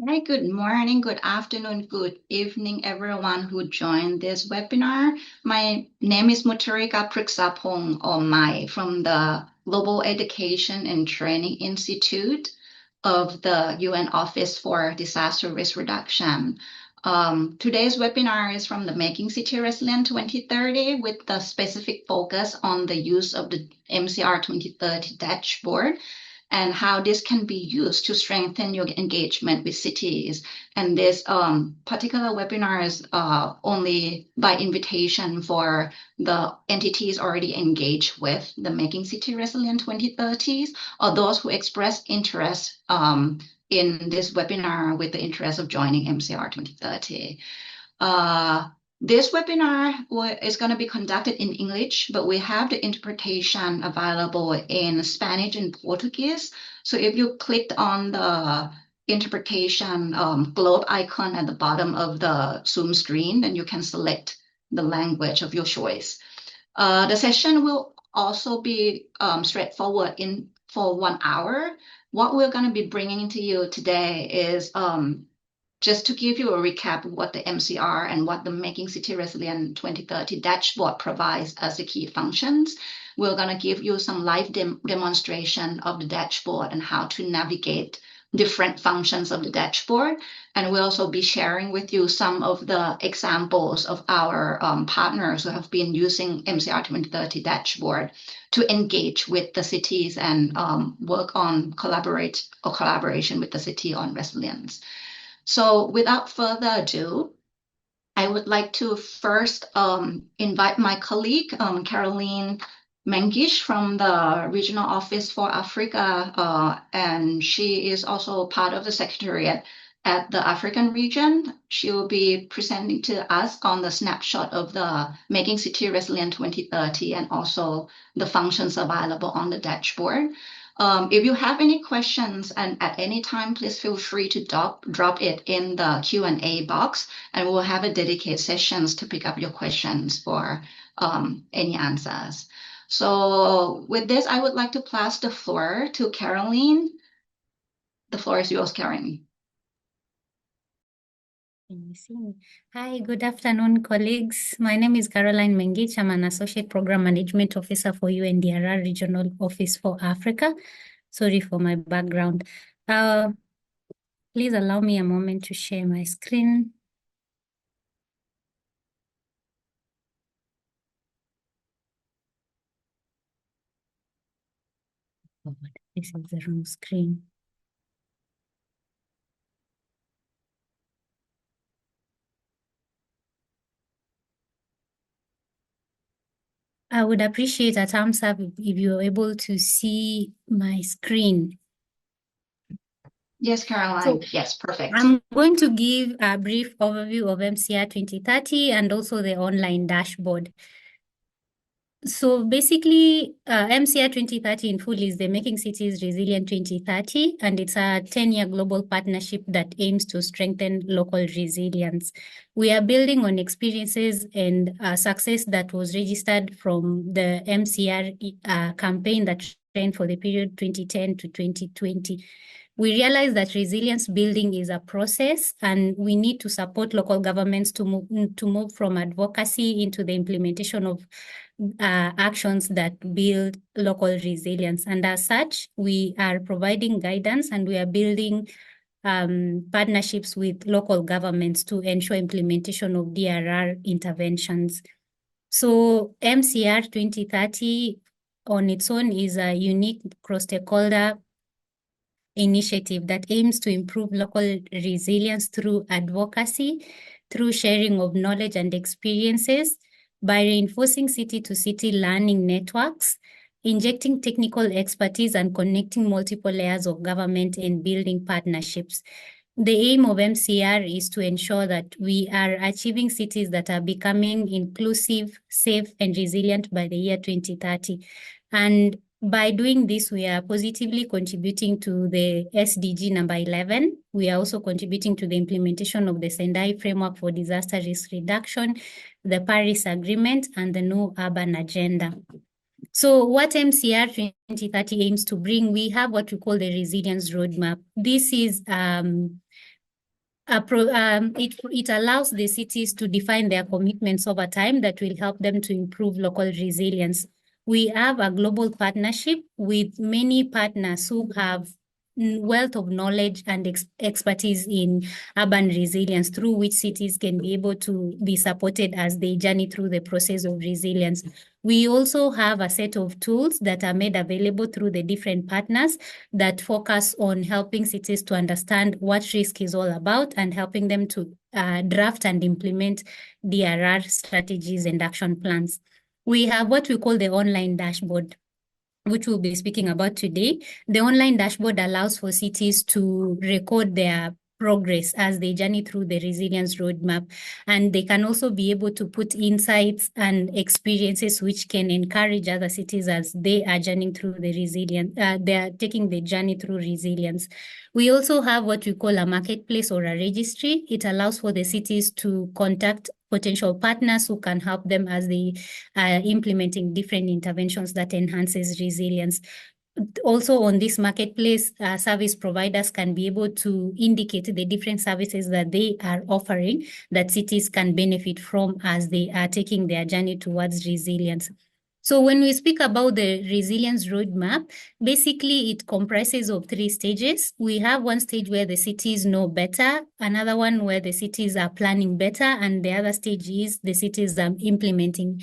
Hi, good morning, good afternoon, good evening, everyone who joined this webinar. My name is Mutarika Priksapong or Mai from the Global Education and Training Institute of the UN Office for Disaster Risk Reduction. Today's webinar is from the Making City Resilient 2030 with the specific focus on the use of the MCR 2030 dashboard and how this can be used to strengthen your engagement with cities. And this particular webinar is only by invitation for the entities already engaged with the Making City Resilient 2030s or those who express interest in this webinar with the interest of joining MCR 2030. This webinar is going to be conducted in English, but we have the interpretation available in Spanish and Portuguese. So if you clicked on the interpretation globe icon at the bottom of the Zoom screen, then you can select the language of your choice. The session will also be straightforward for 1 hour. What we're going to be bringing to you today is just to give you a recap of what the MCR and what the Making City Resilient 2030 dashboard provides as the key functions. We're going to give you some live demonstration of the dashboard and how to navigate different functions of the dashboard. And we'll also be sharing with you some of the examples of our partners who have been using MCR 2030 dashboard to engage with the cities and work on collaboration with the city on resilience. So without further ado, I would like to first invite my colleague, Caroline Mengish from the Regional Office for Africa, and she is also part of the Secretariat at the African region. She will be presenting to us on the snapshot of the Making City Resilient 2030 and also the functions available on the dashboard. If you have any questions and at any time, please feel free to drop it in the Q&A box, and we'll have a dedicated sessions to pick up your questions for any answers. So with this, I would like to pass the floor to Caroline. The floor is yours, Caroline. Hi, good afternoon, colleagues. My name is Caroline Mengich. I'm an Associate Program Management Officer for UNDRR Regional Office for Africa. Sorry for my background. Please allow me a moment to share my screen. Oh, this is the wrong screen. I would appreciate a thumbs up if you're able to see my screen. Yes, Caroline. Yes, perfect. I'm going to give a brief overview of MCR 2030 and also the online dashboard. So basically, MCR 2030 in full is the Making Cities Resilient 2030, and it's a 10-year global partnership that aims to strengthen local resilience. We are building on experiences and success that was registered from the MCR campaign that ran for the period 2010 to 2020. We realize that resilience building is a process, and we need to support local governments to move from advocacy into the implementation of actions that build local resilience. And as such, we are providing guidance and we are building partnerships with local governments to ensure implementation of DRR interventions. So MCR 2030 on its own is a unique cross-stakeholder initiative that aims to improve local resilience through advocacy, through sharing of knowledge and experiences, by reinforcing city-to-city learning networks, injecting technical expertise and connecting multiple layers of government and building partnerships. The aim of MCR is to ensure that we are achieving cities that are becoming inclusive, safe, and resilient by the year 2030. And by doing this, we are positively contributing to the SDG number 11. We are also contributing to the implementation of the Sendai Framework for Disaster Risk Reduction, the Paris Agreement, and the No Urban Agenda. So what MCR 2030 aims to bring, we have what we call the Resilience Roadmap. This is it allows the cities to define their commitments over time that will help them to improve local resilience. We have a global partnership with many partners who have wealth of knowledge and expertise in urban resilience, through which cities can be able to be supported as they journey through the process of resilience. We also have a set of tools that are made available through the different partners that focus on helping cities to understand what risk is all about and helping them to draft and implement DRR strategies and action plans. We have what we call the online dashboard, which we'll be speaking about today. The online dashboard allows for cities to record their progress as they journey through the resilience roadmap. And they can also be able to put insights and experiences which can encourage other cities as they are journeying through the resilience, they are taking the journey through resilience. We also have what we call a marketplace or a registry. It allows for the cities to contact potential partners who can help them as they are implementing different interventions that enhances resilience. Also on this marketplace, service providers can be able to indicate the different services that they are offering that cities can benefit from as they are taking their journey towards resilience. So when we speak about the resilience roadmap, basically it comprises of 3 stages. We have one stage where the cities know better, another one where the cities are planning better, and the other stage is the cities are implementing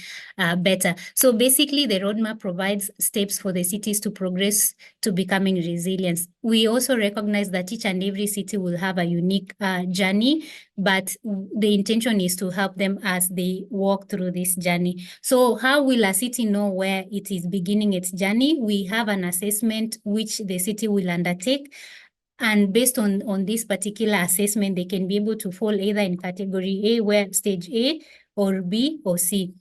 better. So basically the roadmap provides steps for the cities to progress to becoming resilient. We also recognize that each and every city will have a unique journey, but the intention is to help them as they walk through this journey. So how will a city know where it is beginning its journey? We have an assessment which the city will undertake. And based on this particular assessment, they can be able to fall either in category A, where stage A, or B, or C.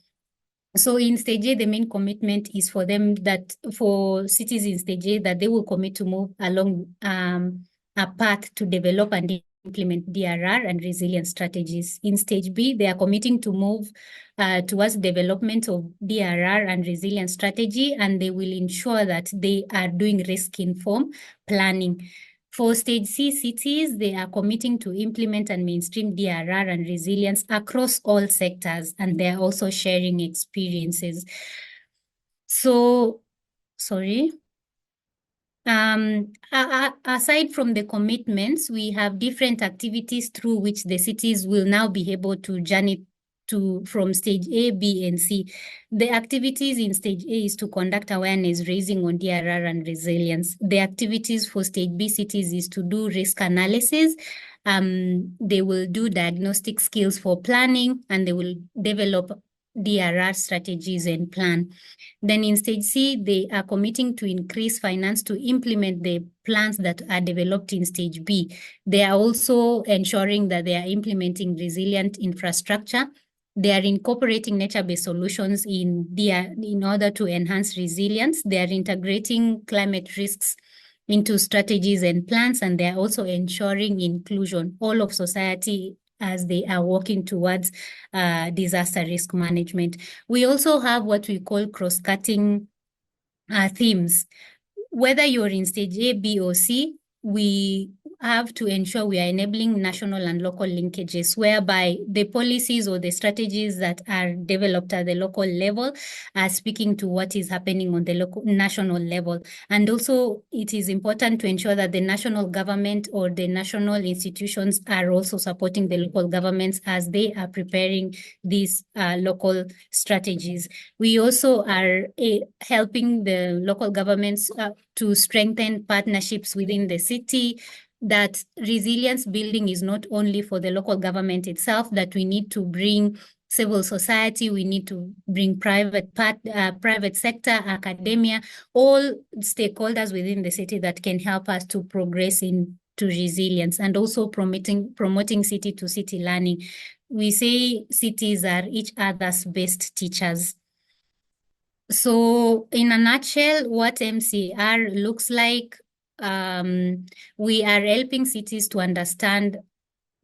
So in stage A, the main commitment is for them that for cities in stage A that they will commit to move along a path to develop and implement DRR and resilience strategies. In stage B, they are committing to move towards development of DRR and resilience strategy, and they will ensure that they are doing risk-informed planning. For stage C cities, they are committing to implement and mainstream DRR and resilience across all sectors, and they are also sharing experiences. So, sorry. Aside from the commitments, we have different activities through which the cities will now be able to journey from stage A, B, and C. The activities in stage A is to conduct awareness raising on DRR and resilience. The activities for stage B cities is to do risk analysis. They will do diagnostic skills for planning, and they will develop DRR strategies and plan. Then in stage C, they are committing to increase finance to implement the plans that are developed in stage B. They are also ensuring that they are implementing resilient infrastructure. They are incorporating nature-based solutions in order to enhance resilience. They are integrating climate risks into strategies and plans, and they are also ensuring inclusion, all of society, as they are working towards disaster risk management. We also have what we call cross-cutting themes. Whether you're in stage A, B, or C, we have to ensure we are enabling national and local linkages, whereby the policies or the strategies that are developed at the local level are speaking to what is happening on the national level. And also, it is important to ensure that the national government or the national institutions are also supporting the local governments as they are preparing these local strategies. We also are helping the local governments to strengthen partnerships within the city, that resilience building is not only for the local government itself, that we need to bring civil society, we need to bring private sector, academia, all stakeholders within the city that can help us to progress into resilience, and also promoting city to city learning. We say cities are each other's best teachers. So in a nutshell, what MCR looks like, we are helping cities to understand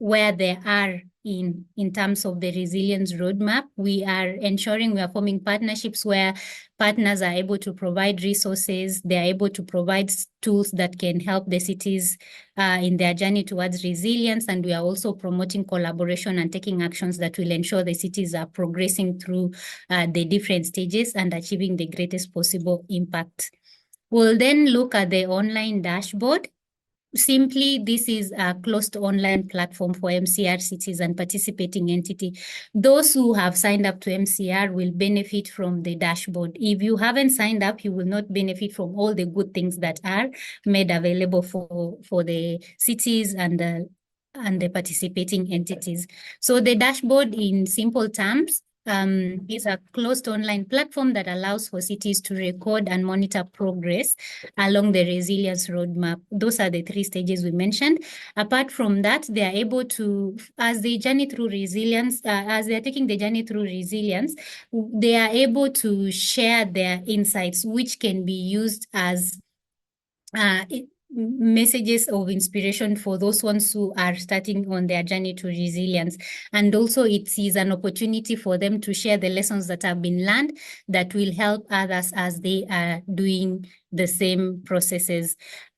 where they are in terms of the resilience roadmap. We are ensuring we are forming partnerships where partners are able to provide resources, they are able to provide tools that can help the cities in their journey towards resilience, and we are also promoting collaboration and taking actions that will ensure the cities are progressing through the different stages and achieving the greatest possible impact. We'll then look at the online dashboard. Simply, this is a closed online platform for MCR cities and participating entity. Those who have signed up to MCR will benefit from the dashboard. If you haven't signed up, you will not benefit from all the good things that are made available for the cities and the participating entities. So the dashboard, in simple terms, is a closed online platform that allows for cities to record and monitor progress along the resilience roadmap. Those are the 3 stages we mentioned. Apart from that, they are able to, as they journey through resilience, as they are taking the journey through resilience, they are able to share their insights, which can be used as messages of inspiration for those ones who are starting on their journey to resilience. And also it is an opportunity for them to share the lessons that have been learned that will help others as they are doing the same processes.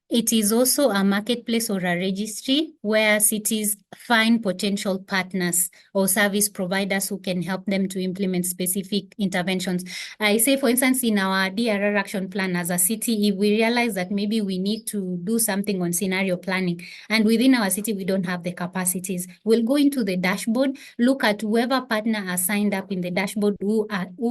It is also a marketplace or a registry where cities find potential partners or service providers who can help them to implement specific interventions. I say, for instance, in our DRR action plan as a city, if we realize that maybe we need to do something on scenario planning, and within our city we don't have the capacities, we'll go into the dashboard, look at whoever partner has signed up in the dashboard who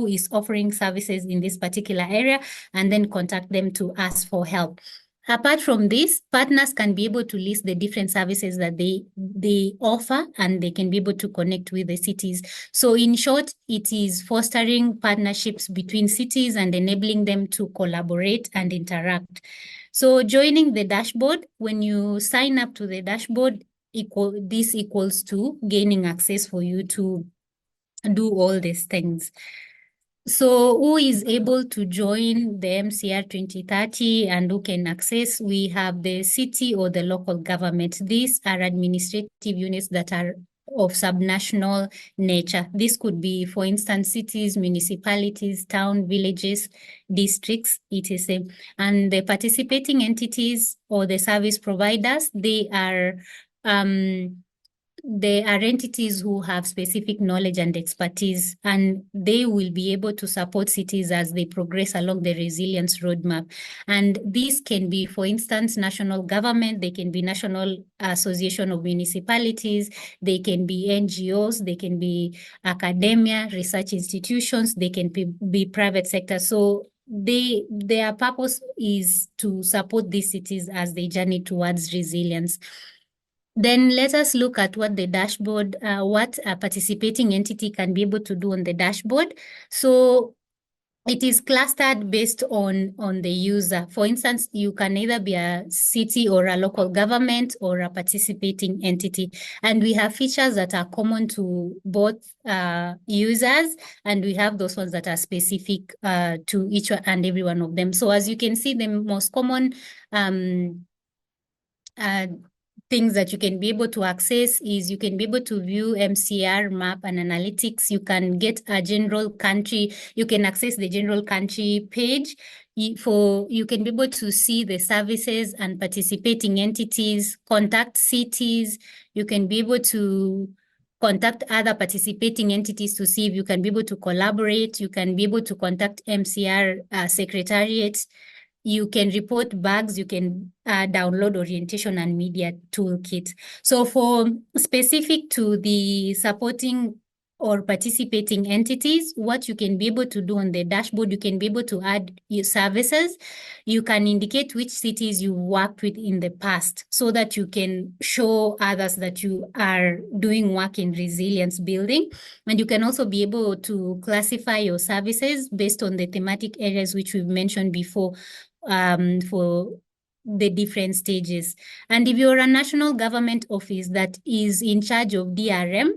is offering services in this particular area, and then contact them to ask for help. Apart from this, partners can be able to list the different services that they offer, and they can be able to connect with the cities. So in short, it is fostering partnerships between cities and enabling them to collaborate and interact. So joining the dashboard, when you sign up to the dashboard, this equals to gaining access for you to do all these things. So who is able to join the MCR 2030 and who can access? We have the city or the local government. These are administrative units that are of subnational nature. This could be, for instance, cities, municipalities, town, villages, districts, etc. And the participating entities or the service providers, they are entities who have specific knowledge and expertise, and they will be able to support cities as they progress along the resilience roadmap. And this can be, for instance, national government, they can be National Association of Municipalities, they can be NGOs, they can be academia, research institutions, they can be private sector. So their purpose is to support these cities as they journey towards resilience. Then let us look at what the dashboard, what a participating entity can be able to do on the dashboard. So it is clustered based on the user. For instance, you can either be a city or a local government or a participating entity. And we have features that are common to both users, and we have those ones that are specific to each and every one of them. So as you can see, the most common things that you can be able to access is you can be able to view MCR map and analytics. You can get a general country. You can access the general country page. You can be able to see the services and participating entities, contact cities. You can be able to contact other participating entities to see if you can be able to collaborate. You can be able to contact MCR Secretariat. You can report bugs, you can download orientation and media toolkit. So for specific to the supporting or participating entities, what you can be able to do on the dashboard, you can be able to add your services. You can indicate which cities you worked with in the past so that you can show others that you are doing work in resilience building. And you can also be able to classify your services based on the thematic areas which we've mentioned before, for the different stages. And if you're a national government office that is in charge of DRM,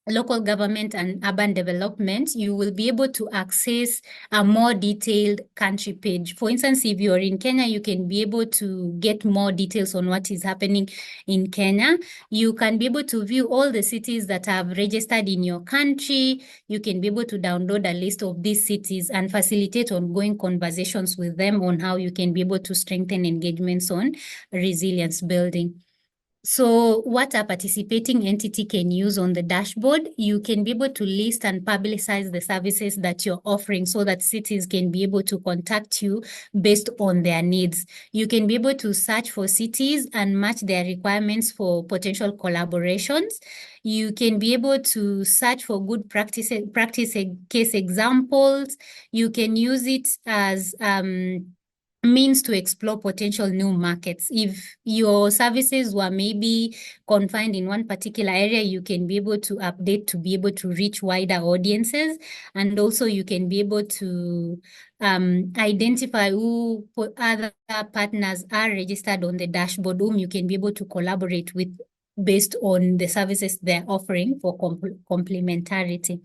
local government and urban development, you will be able to access a more detailed country page. For instance, if you're in Kenya, you can be able to get more details on what is happening in Kenya. You can be able to view all the cities that have registered in your country. You can be able to download a list of these cities and facilitate ongoing conversations with them on how you can be able to strengthen engagements on resilience building. So what a participating entity can use on the dashboard, you can be able to list and publicize the services that you're offering so that cities can be able to contact you based on their needs. You can be able to search for cities and match their requirements for potential collaborations. You can be able to search for good practice case examples. You can use it as means to explore potential new markets. If your services were maybe confined in one particular area, you can be able to update to be able to reach wider audiences. And also you can be able to identify who other partners are registered on the dashboard, whom you can be able to collaborate with based on the services they're offering for complementarity.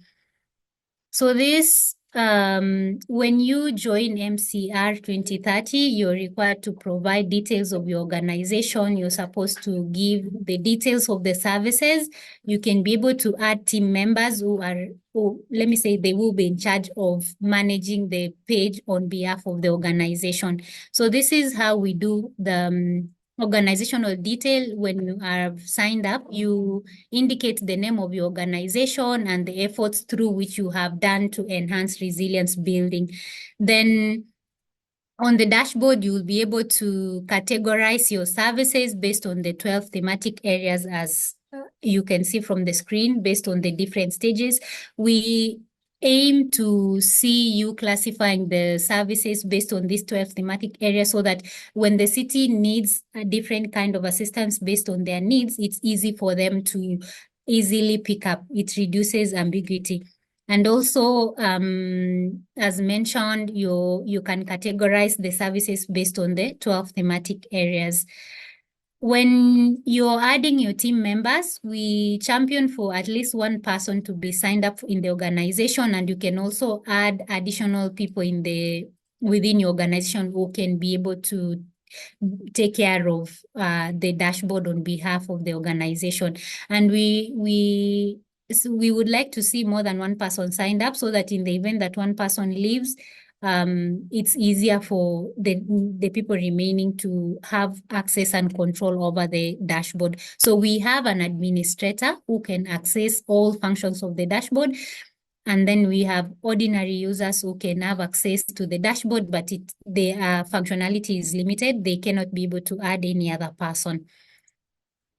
So this, when you join MCR 2030, you're required to provide details of your organization. You're supposed to give the details of the services. You can be able to add team members who let me say, they will be in charge of managing the page on behalf of the organization. So this is how we do the organizational detail. When you are signed up, you indicate the name of your organization and the efforts through which you have done to enhance resilience building. Then on the dashboard, you will be able to categorize your services based on the 12 thematic areas, as you can see from the screen, based on the different stages. We aim to see you classifying the services based on these 12 thematic areas so that when the city needs a different kind of assistance based on their needs, it's easy for them to easily pick up. It reduces ambiguity. And also, as mentioned, you can categorize the services based on the 12 thematic areas. When you're adding your team members, we champion for at least one person to be signed up in the organization, and you can also add additional people within your organization who can be able to take care of the dashboard on behalf of the organization. And we would like to see more than one person signed up so that in the event that one person leaves, it's easier for the people remaining to have access and control over the dashboard. So we have an administrator who can access all functions of the dashboard. And then we have ordinary users who can have access to the dashboard, but their functionality is limited. They cannot be able to add any other person.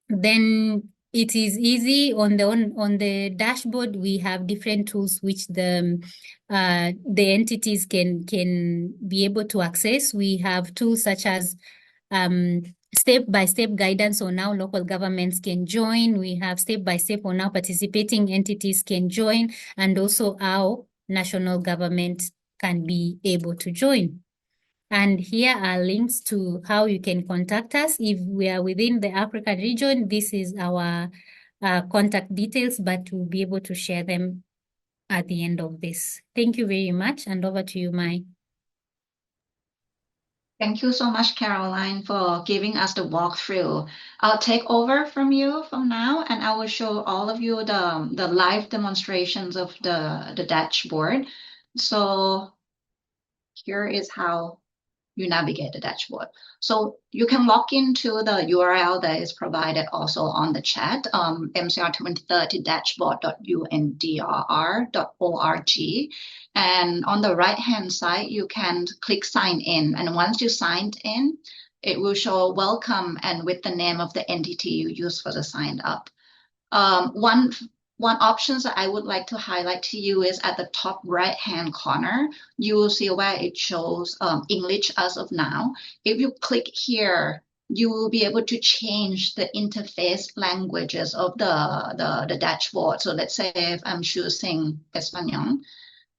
Then it is easy on the dashboard. We have different tools which the entities can be able to access. We have tools such as step-by-step guidance on how local governments can join. We have step-by-step on how participating entities can join, and also how national government can be able to join. And here are links to how you can contact us. If we are within the Africa region, this is our contact details, but we'll be able to share them at the end of this. Thank you very much, and over to you, Mai. Thank you so much, Caroline, for giving us the walkthrough. I'll take over from you from now, and I will show all of you the live demonstrations of the dashboard. So here is how you navigate the dashboard. So you can log into the URL that is provided also on the chat, MCR2030 dashboard.undrr.org. And on the right-hand side, you can click sign in. And once you signed in, it will show welcome and with the name of the entity you use for the sign up. One option that I would like to highlight to you is at the top right-hand corner, you will see where it shows English as of now. If you click here, you will be able to change the interface languages of the dashboard. So let's say if I'm choosing Espanol,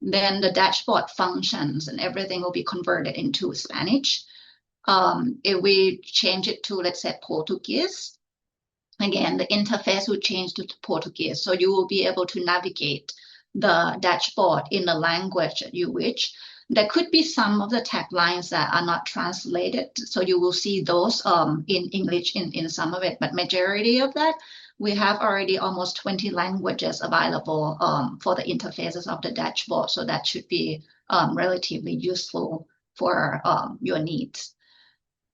then the dashboard functions and everything will be converted into Spanish. If we change it to, let's say, Portuguese, Again, the interface will change to Portuguese, so you will be able to navigate the dashboard in the language that you wish. There could be some of the taglines that are not translated, so you will see those in English in some of it, but majority of that, we have already almost 20 languages available for the interfaces of the dashboard, so that should be relatively useful for your needs.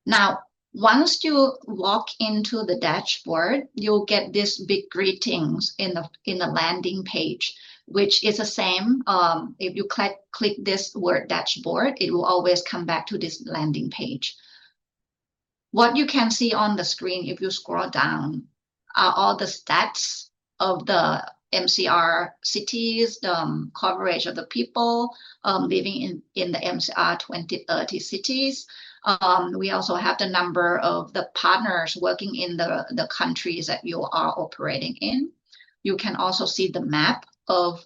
Now, once you log into the dashboard, you'll get this big greetings in the landing page, which is the same. If you click this word dashboard, it will always come back to this landing page. What you can see on the screen, if you scroll down, are all the stats of the MCR cities, the coverage of the people living in the MCR 2030 cities. We also have the number of the partners working in the countries that you are operating in. You can also see the map of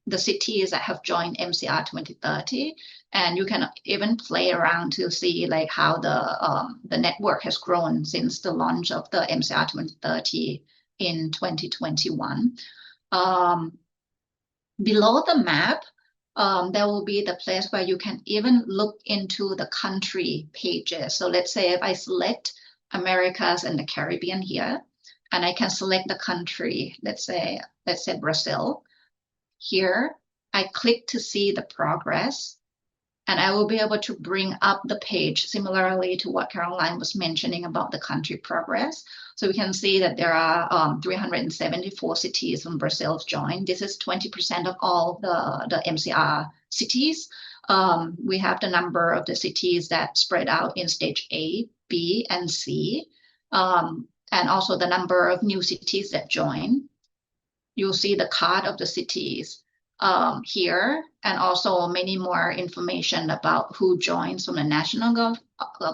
the cities that have joined MCR 2030, and you can even play around to see like how the network has grown since the launch of the MCR 2030 in 2021. Below the map, there will be the place where you can even look into the country pages. So let's say if I select Americas and the Caribbean here, and I can select the country, let's say Brazil. Here, I click to see the progress, and I will be able to bring up the page similarly to what Caroline was mentioning about the country progress. So we can see that there are 374 cities from Brazil joined. This is 20% of all the MCR cities. We have the number of the cities that spread out in stage A, B, and C, and also the number of new cities that join. You'll see the card of the cities here, and also many more information about who joins from the national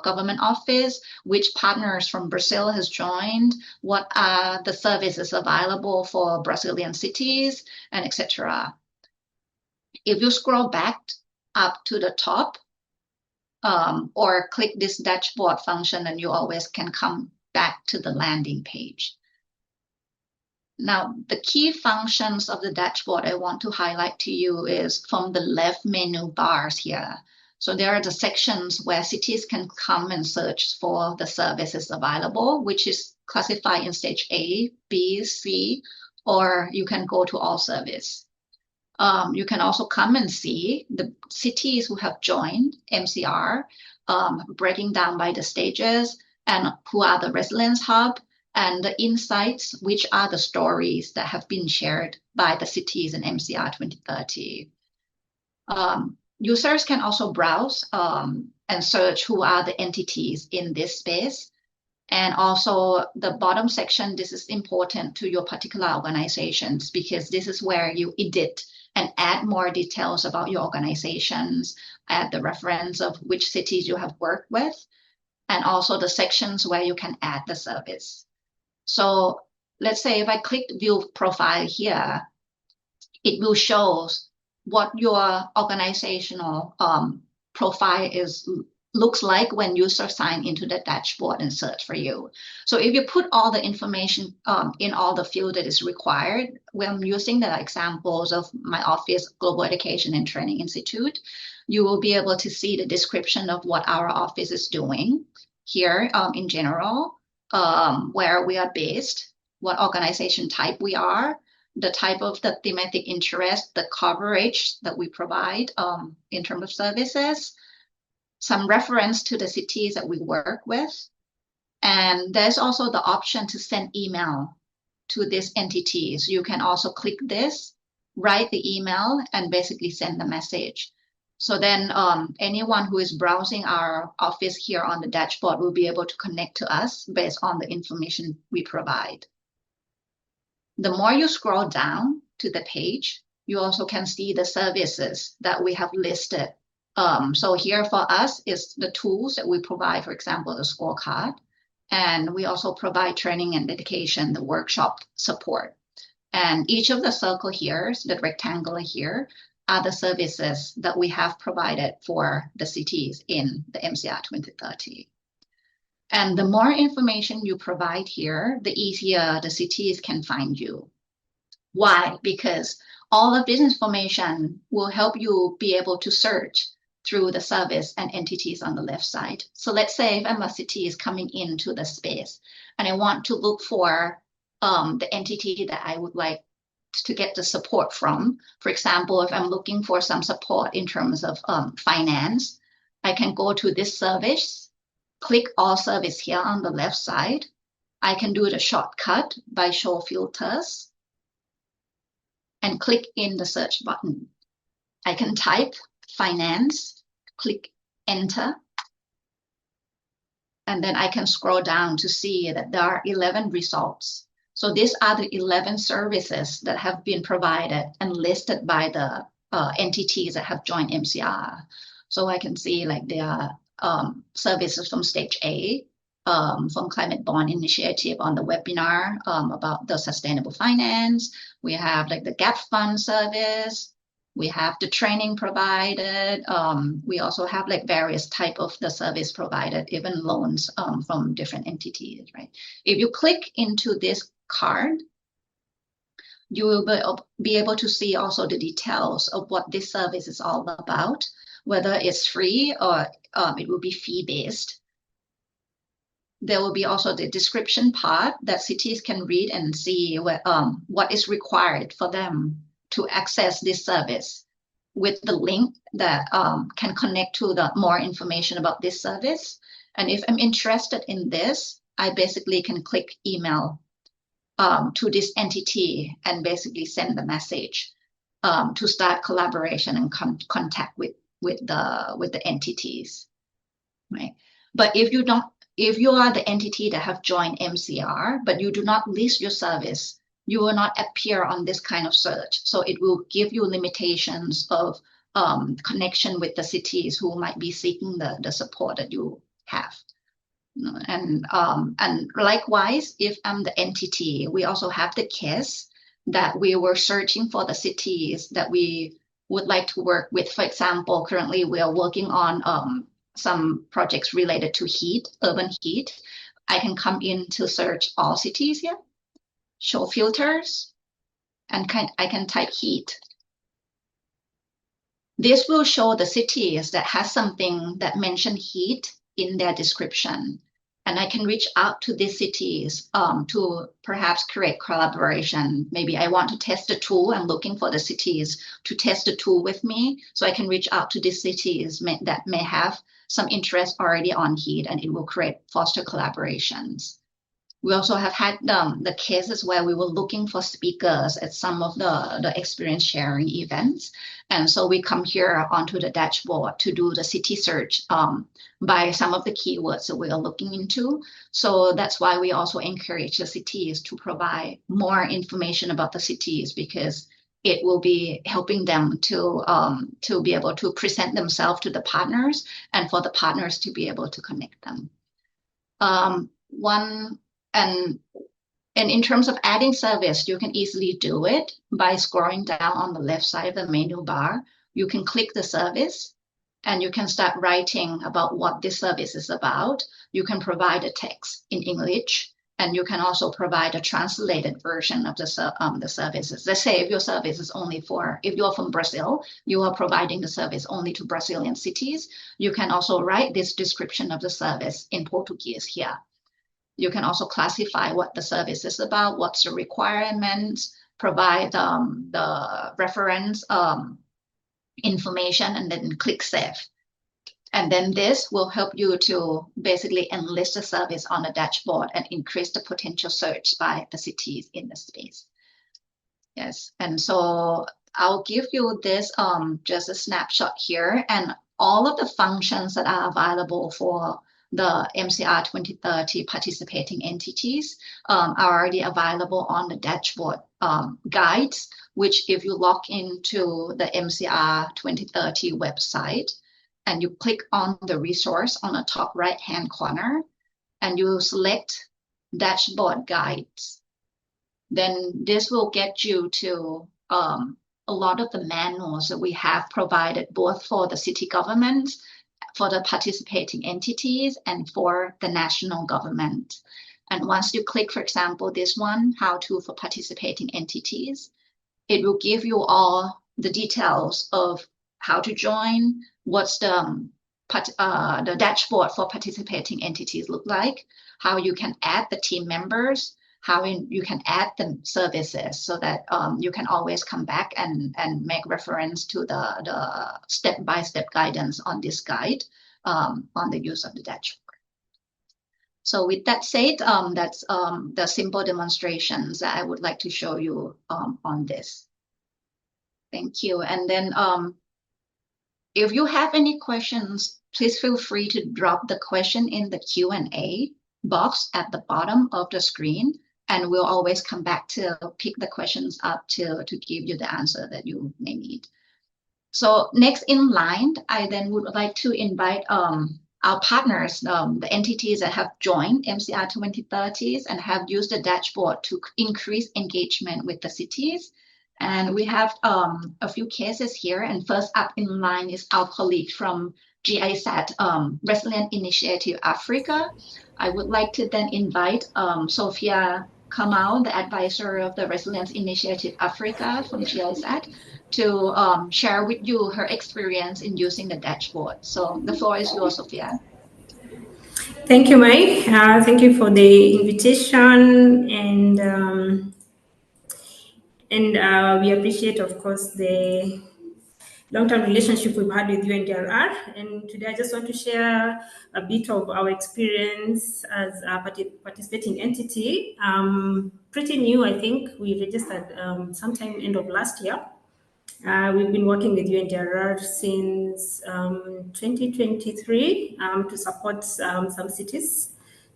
government office, which partners from Brazil has joined, what are the services available for Brazilian cities, and etc. If you scroll back up to the top, or click this dashboard function, then you always can come back to the landing page. Now, the key functions of the dashboard I want to highlight to you is from the left menu bars here. So there are the sections where cities can come and search for the services available, which is classified in stage A, B, C, or you can go to all service. You can also come and see the cities who have joined MCR, breaking down by the stages, and who are the resilience hub, and the insights, which are the stories that have been shared by the cities in MCR 2030. Users can also browse and search who are the entities in this space. And also the bottom section, this is important to your particular organizations, because this is where you edit and add more details about your organizations, add the reference of which cities you have worked with, and also the sections where you can add the service. So let's say if I click view profile here, it will show what your organizational profile looks like when users sign into the dashboard and search for you. So if you put all the information in all the field that is required, when I'm using the examples of my office, Global Education and Training Institute, you will be able to see the description of what our office is doing here in general. Where we are based, what organization type we are, the type of the thematic interest, the coverage that we provide in terms of services, some reference to the cities that we work with. And there's also the option to send email to these entities. You can also click this, write the email, and basically send the message. So then anyone who is browsing our office here on the dashboard will be able to connect to us based on the information we provide. The more you scroll down to the page, you also can see the services that we have listed. So here for us is the tools that we provide, for example, the scorecard. And we also provide training and education, the workshop support. And each of the circle here, the rectangular here, are the services that we have provided for the cities in the MCR 2030. And the more information you provide here, the easier the cities can find you. Why? Because all of this information will help you be able to search through the service and entities on the left side. So let's say if I'm a city is coming into the space and I want to look for the entity that I would like to get the support from. For example, if I'm looking for some support in terms of finance, I can go to this service, click all service here on the left side. I can do the shortcut by show filters and click in the search button. I can type finance, click enter, and then I can scroll down to see that there are 11 results. So these are the 11 services that have been provided and listed by the entities that have joined MCR. So I can see like there are services from stage A, from Climate Bond Initiative on the webinar about the sustainable finance. We have like the gap fund service. We have the training provided. We also have like various type of the service provided, even loans from different entities, right? If you click into this card, you will be able to see also the details of what this service is all about, whether it's free or it will be fee-based. There will be also the description part that cities can read and see what is required for them to access this service with the link that can connect to the more information about this service. And if I'm interested in this, I basically can click email to this entity and basically send the message to start collaboration and contact with the entities, right? But if you are the entity that have joined MCR, but you do not list your service, you will not appear on this kind of search. So it will give you limitations of connection with the cities who might be seeking the support that you have. And likewise, if I'm the entity, we also have the case that we were searching for the cities that we would like to work with. For example, currently we are working on some projects related to heat, urban heat. I can come in to search all cities here, show filters, and I can type heat. This will show the cities that has something that mention heat in their description. And I can reach out to these cities to perhaps create collaboration. Maybe I want to test the tool. I'm looking for the cities to test the tool with me. So I can reach out to these cities that may have some interest already on heat, and it will foster collaborations. We also have had the cases where we were looking for speakers at some of the experience sharing events. And so we come here onto the dashboard to do the city search by some of the keywords that we are looking into. So that's why we also encourage the cities to provide more information about the cities, because it will be helping them to be able to present themselves to the partners and for the partners to be able to connect them. And in terms of adding service, you can easily do it by scrolling down on the left side of the menu bar. You can click the service and you can start writing about what this service is about. You can provide a text in English, and you can also provide a translated version of the services. Let's say if your service is only if you're from Brazil, you are providing the service only to Brazilian cities. You can also write this description of the service in Portuguese here. You can also classify what the service is about, what's the requirements, provide the reference information, and then click save. And then this will help you to basically enlist the service on the dashboard and increase the potential search by the cities in the space. Yes, and so I'll give you this just a snapshot here, and all of the functions that are available for the MCR 2030 participating entities are already available on the dashboard guides, which if you log into the MCR 2030 website and you click on the resource on the top right-hand corner and you select dashboard guides, then this will get you to a lot of the manuals that we have provided both for the city governments, for the participating entities and for the national government. And once you click, for example, this one, how to for participating entities, it will give you all the details of how to join, what's the dashboard for participating entities look like, how you can add the team members, how you can add the services, so that you can always come back and make reference to the step-by-step guidance on this guide on the use of the dashboard. So with that said, that's the simple demonstrations that I would like to show you on this. Thank you. And then if you have any questions, please feel free to drop the question in the Q&A box at the bottom of the screen, and we'll always come back to pick the questions up to give you the answer that you may need. So next in line, I then would like to invite our partners, the entities that have joined MCR 2030 and have used the dashboard to increase engagement with the cities. And we have a few cases here. And first up in line is our colleague from GIZ, Resilient Initiative Africa. I would like to then invite Sophia Kamal, the advisor of the Resilience Initiative Africa from GIZ, to share with you her experience in using the dashboard. So the floor is yours, Sophia. Thank you, Mai. Thank you for the invitation, and we appreciate, of course, the long-term relationship we've had with UNDRR. And today I just want to share a bit of our experience as a participating entity. Pretty new, I think. We registered sometime end of last year. We've been working with UNDRR since 2023 to support some cities,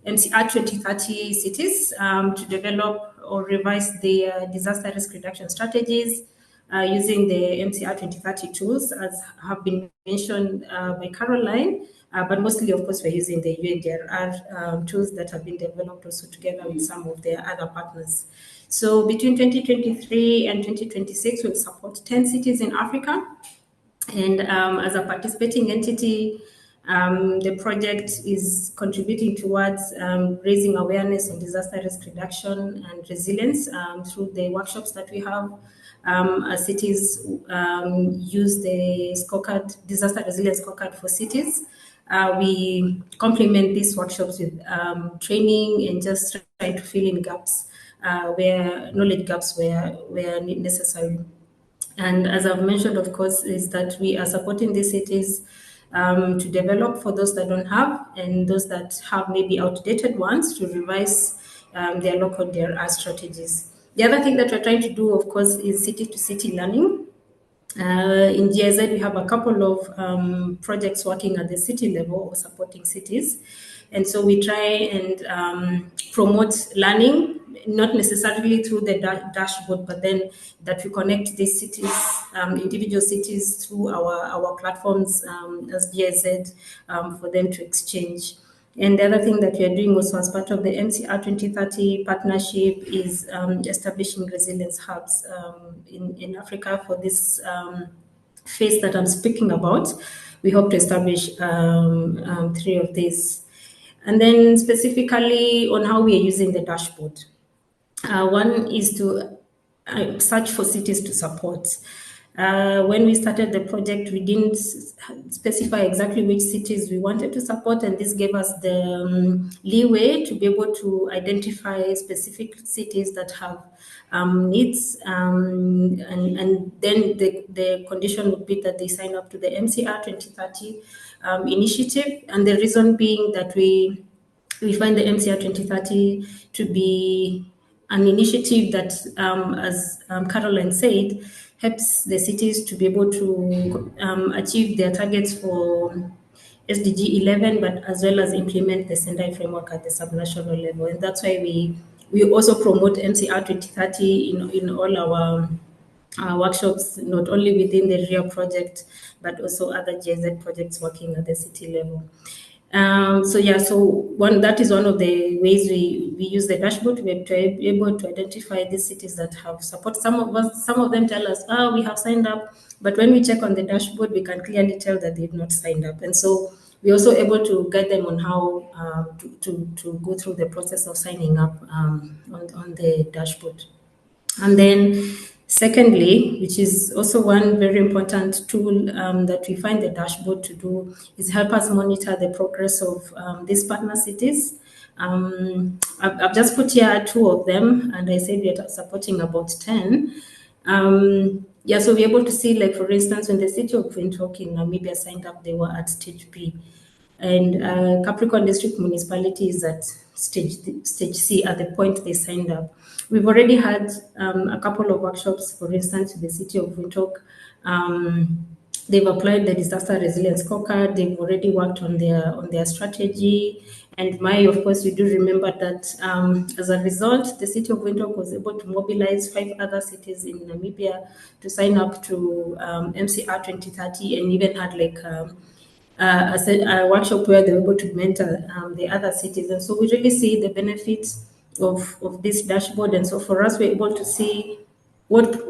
MCR 2030 cities, to develop or revise their disaster risk reduction strategies using the MCR 2030 tools, as have been mentioned by Caroline, but mostly, of course, we're using the UNDRR tools that have been developed also together with some of their other partners. So between 2023 and 2026, we'll support 10 cities in Africa. And as a participating entity, the project is contributing towards raising awareness on disaster risk reduction and resilience through the workshops that we have. As cities use the scorecard, disaster resilience scorecard for cities, we complement these workshops with training and just trying to fill in gaps, knowledge gaps where necessary. And as I've mentioned, of course, is that we are supporting these cities to develop for those that don't have, and those that have maybe outdated ones to revise their local DRR strategies. The other thing that we're trying to do, of course, is city-to-city learning. In GIZ, we have a couple of projects working at the city level or supporting cities. And so we try and promote learning, not necessarily through the dashboard, but then that we connect these cities, individual cities, through our platforms as GIZ for them to exchange. And the other thing that we are doing also as part of the MCR 2030 partnership is establishing resilience hubs in Africa for this phase that I'm speaking about. We hope to establish 3 of these. And then specifically on how we are using the dashboard. One is to search for cities to support. When we started the project, we didn't specify exactly which cities we wanted to support, and this gave us the leeway to be able to identify specific cities that have needs, and then the condition would be that they sign up to the MCR 2030 initiative. And the reason being that we find the MCR 2030 to be an initiative that, as Caroline said, helps the cities to be able to achieve their targets for SDG 11, but as well as implement the Sendai framework at the subnational level. And that's why we also promote MCR 2030 in all our workshops, not only within the RIA project, but also other GIZ projects working at the city level. That is one of the ways we use the dashboard to be able to identify these cities that have support. Some of them tell us, we have signed up, but when we check on the dashboard, we can clearly tell that they've not signed up. And so we're also able to guide them on how to go through the process of signing up on the dashboard. And then secondly, which is also one very important tool that we find the dashboard to do, is help us monitor the progress of these partner cities. I've just put here 2 of them, and I said we are supporting about 10. So we're able to see, like, for instance, when the city of Windhoek in Namibia signed up, they were at stage B. And Capricorn District Municipality is at stage C at the point they signed up. We've already had a couple of workshops, for instance, with the city of Windhoek. They've applied the disaster resilience scorecard. They've already worked on their strategy. And of course, you do remember that as a result, the city of Windhoek was able to mobilize 5 other cities in Namibia to sign up to MCR 2030, and even had like a workshop where they were able to mentor the other cities. And so we really see the benefits of this dashboard. And so for us, we're able to see what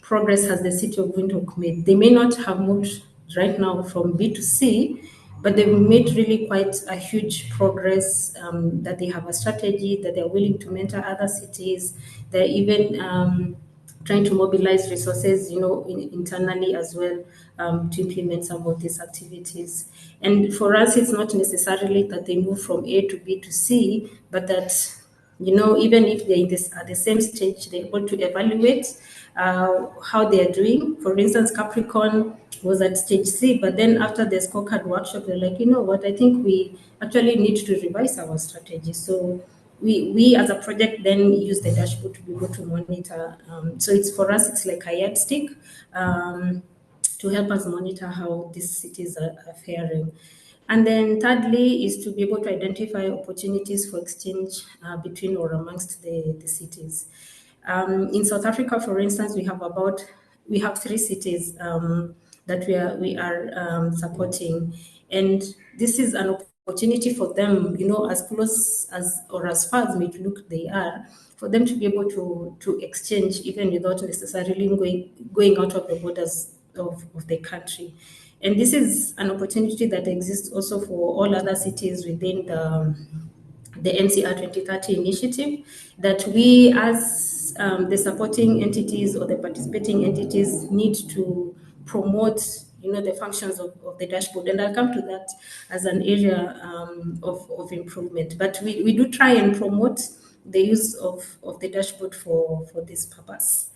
progress has the city of Windhoek made. They may not have moved right now from B to C, but they've made really quite a huge progress, that they have a strategy, that they're willing to mentor other cities. They're even trying to mobilize resources, internally as well, to implement some of these activities. And for us, it's not necessarily that they move from A to B to C, but that, even if they're at the same stage, they're able to evaluate how they are doing. For instance, Capricorn was at stage C, but then after the scorecard workshop, they're like, you know what, I think we actually need to revise our strategy. So we as a project then use the dashboard to be able to monitor. So for us, it's like a yardstick to help us monitor how these cities are faring. And then thirdly is to be able to identify opportunities for exchange between or amongst the cities. In South Africa, for instance, we have 3 cities that we are supporting, and this is an opportunity for them, as close as or as far as may look they are, for them to be able to exchange even without necessarily going out of the borders of the country. And this is an opportunity that exists also for all other cities within the MCR 2030 initiative, that we as the supporting entities or the participating entities need to promote, the functions of the dashboard. And I'll come to that as an area of improvement. But we do try and promote the use of the dashboard for this purpose.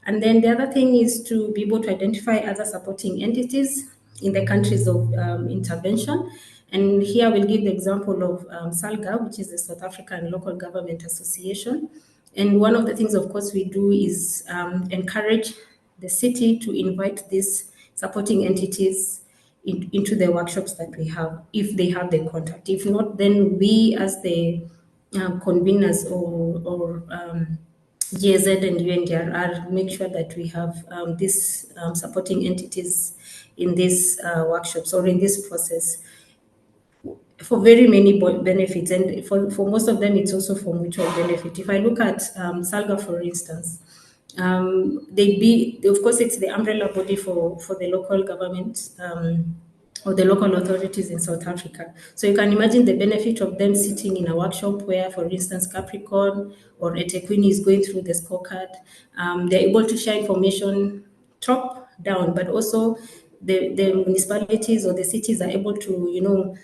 And then the other thing is to be able to identify other supporting entities in the countries of intervention. And here we'll give the example of SALGA, which is the South African Local Government Association. And one of the things, of course, we do is encourage the city to invite these supporting entities into the workshops that we have, if they have the contact. If not, then we as the conveners or GZ and UNDRR make sure that we have these supporting entities in these workshops or in this process for very many benefits. And for most of them, it's also for mutual benefit. If I look at SALGA, for instance, of course, it's the umbrella body for the local government or the local authorities in South Africa. So you can imagine the benefit of them sitting in a workshop where, for instance, Capricorn or eThekwini is going through the scorecard. They're able to share information top down, but also the municipalities or the cities are able to,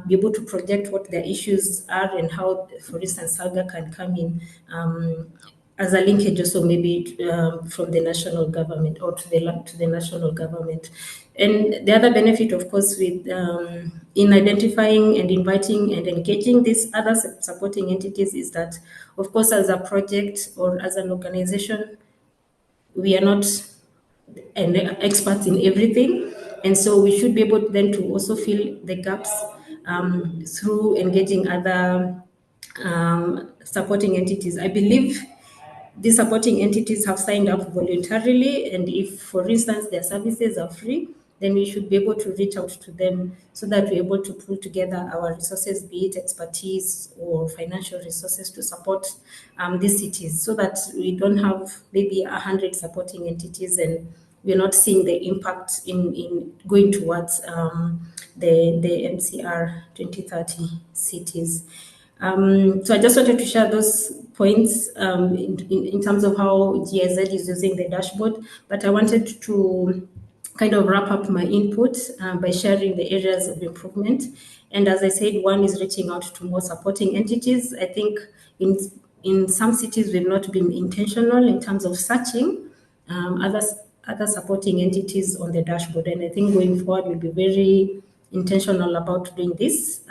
be able to project what their issues are and how, for instance, SALGA can come in as a linkage also maybe from the national government or to the national government. And the other benefit, of course, with in identifying and inviting and engaging these other supporting entities is that, of course, as a project or as an organization, we are not experts in everything. And so we should be able then to also fill the gaps through engaging other supporting entities. I believe these supporting entities have signed up voluntarily, and if, for instance, their services are free, then we should be able to reach out to them so that we're able to pull together our resources, be it expertise or financial resources, to support these cities, so that we don't have maybe 100 supporting entities and we're not seeing the impact in going towards the MCR 2030 cities. So I just wanted to share those points in terms of how GIZ is using the dashboard, but I wanted to kind of wrap up my input by sharing the areas of improvement. And as I said, one is reaching out to more supporting entities. I think in some cities we've not been intentional in terms of searching other supporting entities on the dashboard. And I think going forward we'll be very intentional about doing this.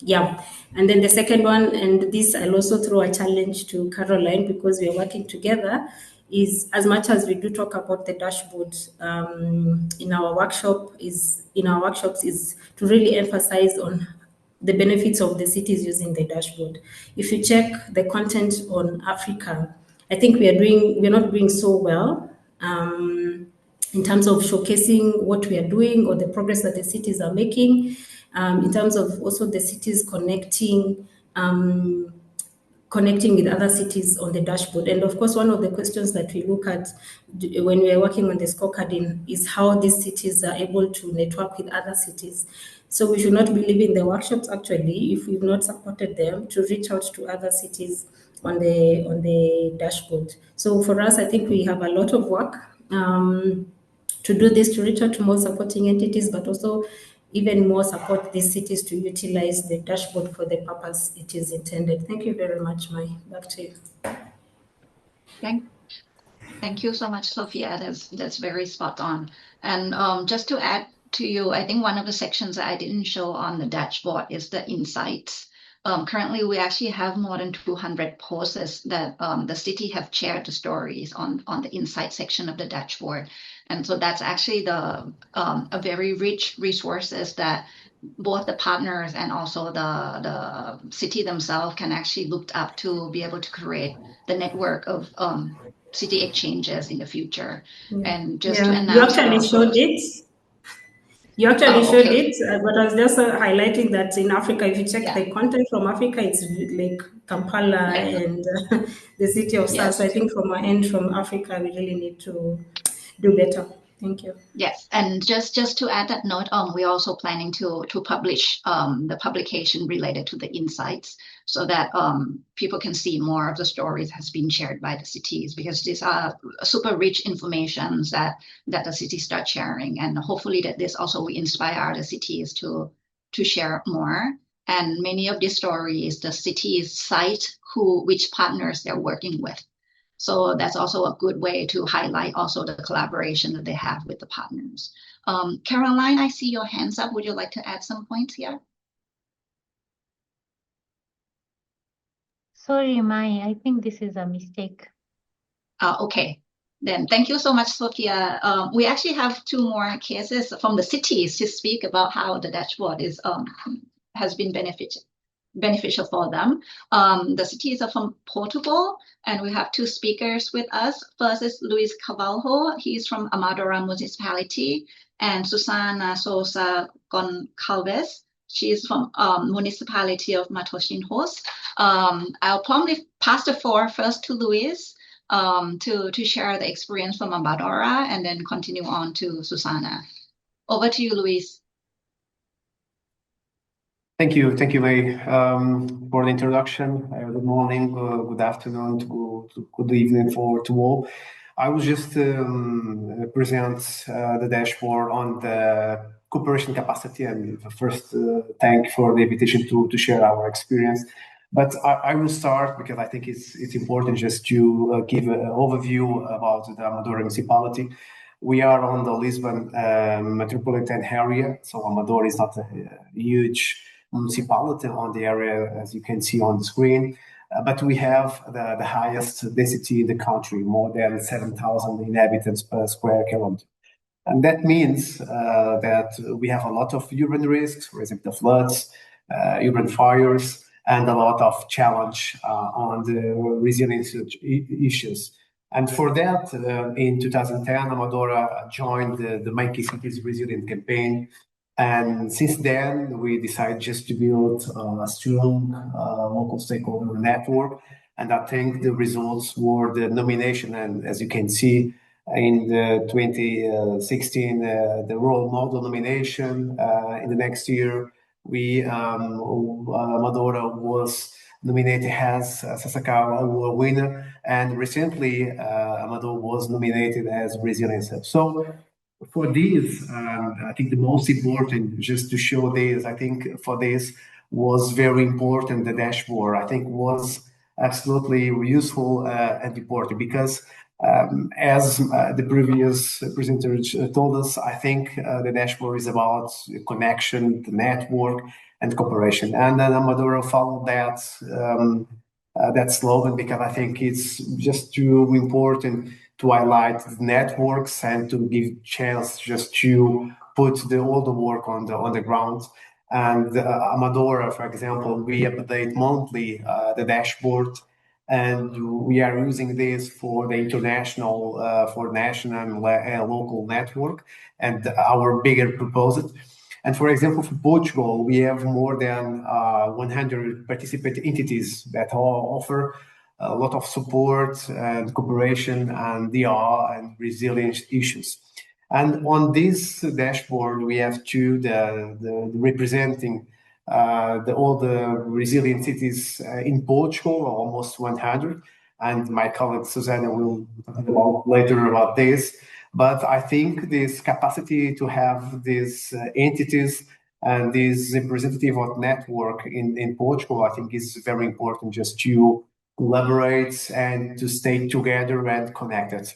Yeah. And then the second one, and this I'll also throw a challenge to Caroline because we are working together, is as much as we do talk about the dashboard in our workshops is to really emphasize on the benefits of the cities using the dashboard. If you check the content on Africa, I think we're not doing so well in terms of showcasing what we are doing or the progress that the cities are making, in terms of also the cities connecting with other cities on the dashboard. And of course, one of the questions that we look at when we are working on the scorecarding is how these cities are able to network with other cities. So we should not be leaving the workshops actually, if we've not supported them, to reach out to other cities on the dashboard. So for us, I think we have a lot of work to do this, to reach out to more supporting entities, but also even more support these cities to utilize the dashboard for the purpose it is intended. Thank you very much, Mai. Back to you. Thank you so much, Sophia. That's very spot on. And just to add to you, I think one of the sections that I didn't show on the dashboard is the insights. Currently, we actually have more than 200 posts that the city have shared the stories on the insight section of the dashboard. And so that's actually a very rich resources that both the partners and also the city themselves can actually look up to be able to create the network of city exchanges in the future. And just to announce, you actually showed it. You actually showed okay. it, but I was just highlighting that in Africa, if you check the content from Africa, it's like Kampala and the city of South. So I think from our end, from Africa, we really need to do better. Thank you. Yes, and just to add that note, we're also planning to publish the publication related to the insights so that people can see more of the stories has been shared by the cities, because these are super rich information that the cities start sharing, and hopefully that this also will inspire the cities to share more. And many of these stories, the cities cite which partners they're working with. So that's also a good way to highlight also the collaboration that they have with the partners. Caroline, I see your hands up. Would you like to add some points here? Sorry, Mai, I think this is a mistake. Okay. Then thank you so much, Sophia. We actually have 2 more cases from the cities to speak about how the dashboard has been beneficial for them. The cities are from Portugal, and we have 2 speakers with us. First is Luis Cavalho. He's from Amadora Municipality, and Susana Sousa Goncalves. She's from Municipality of Matosinhos. I'll probably pass the floor first to Luis to share the experience from Amadora, and then continue on to Susana. Over to you, Luis. Thank you, May, for the introduction. Good morning, good afternoon, good evening to all. I will just present the dashboard on the cooperation capacity, and first thank for the invitation to share our experience. But I will start because I think it's important just to give an overview about the Amadora municipality. We are on the Lisbon metropolitan area, so Amadora is not a huge municipality on the area, as you can see on the screen, but we have the highest density in the country, more than 7,000 inhabitants per square kilometer. And that means that we have a lot of urban risks, for example, the floods, urban fires, and a lot of challenge on the resilience issues. And for that, in 2010, Amadora joined the Making Cities Resilient campaign. And since then, we decided just to build a strong local stakeholder network. And I think the results were the nomination. And as you can see, in the 2016 the role model nomination. In the next year, Amadora was nominated as Sasakawa Award winner, and recently Amador was nominated as Brazilian Hub. So for this, I think the most important, just to show this, I think for this was very important, the dashboard. I think was absolutely useful and important because as the previous presenter told us, I think the dashboard is about connection, the network, and cooperation. And then Amadora followed that slogan because I think it's just too important to highlight the networks and to give chance just to put all the work on the ground. And Amadora, for example, we update monthly the dashboard, and we are using this for the international, for national and local network, and our bigger proposal. And for example, for Portugal, we have more than 100 participating entities that all offer a lot of support and cooperation and DR and resilience issues. And on this dashboard, we have the representing all the resilient cities in Portugal, almost 100. And my colleague Susanna will talk about later about this. But I think this capacity to have these entities and this representative of network in Portugal, I think is very important just to collaborate and to stay together and connected.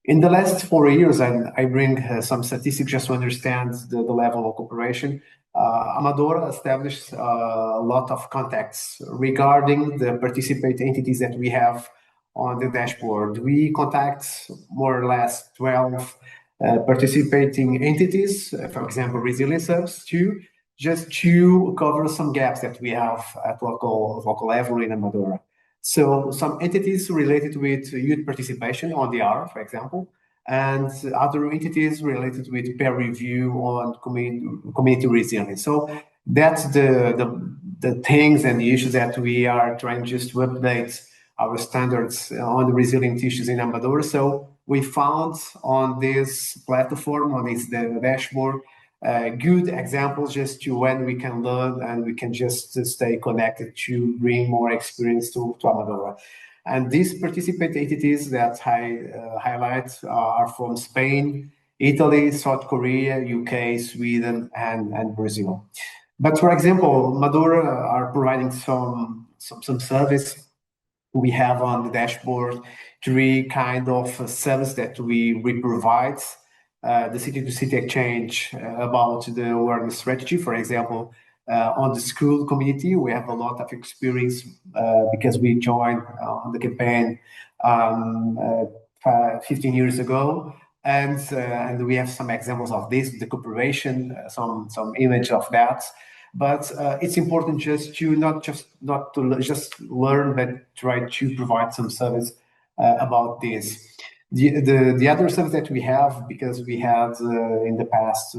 In the last 4 years, and I bring some statistics just to understand the level of cooperation, Amadora established a lot of contacts regarding the participant entities that we have on the dashboard. We contact more or less 12 participating entities, for example, resilience hubs, just to cover some gaps that we have at local level in Amadora. So some entities related with youth participation on the R, for example, and other entities related with peer review on community resilience. So that's the things and the issues that we are trying just to update our standards on the resilient issues in Amadora. So we found on this platform, on this dashboard, good examples just to when we can learn and we can just stay connected to bring more experience to Amadora. And these participant entities that I highlight are from Spain, Italy, South Korea, UK, Sweden, and Brazil. But for example, Amadora are providing some service. We have on the dashboard 3 kind of service that we provide. The city-to-city exchange about the awareness strategy. For example, on the school community, we have a lot of experience because we joined on the campaign 15 years ago. And we have some examples of this, the cooperation, some image of that. But it's important just to not just learn, but try to provide some service about this. The other service that we have, because we had in the past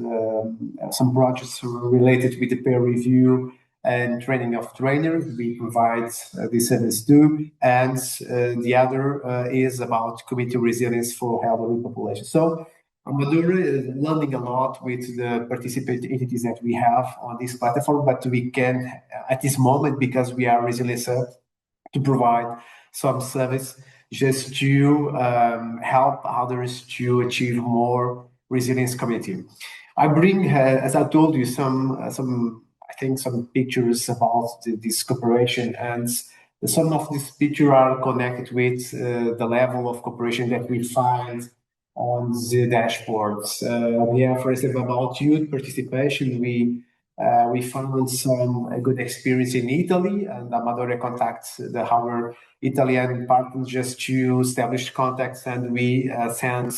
some projects related with the peer review and training of trainers, we provide this service too. And the other is about community resilience for elderly population. So Amadora is learning a lot with the participant entities that we have on this platform, but we can, at this moment, because we are Resilience Hub, to provide some service just to help others to achieve more resilience community. I bring, as I told you, some pictures about this cooperation, and some of these pictures are connected with the level of cooperation that we find on the dashboards. We have, for example, about youth participation. We found some good experience in Italy, and Amadora contacts our Italian partners just to establish contacts, and we send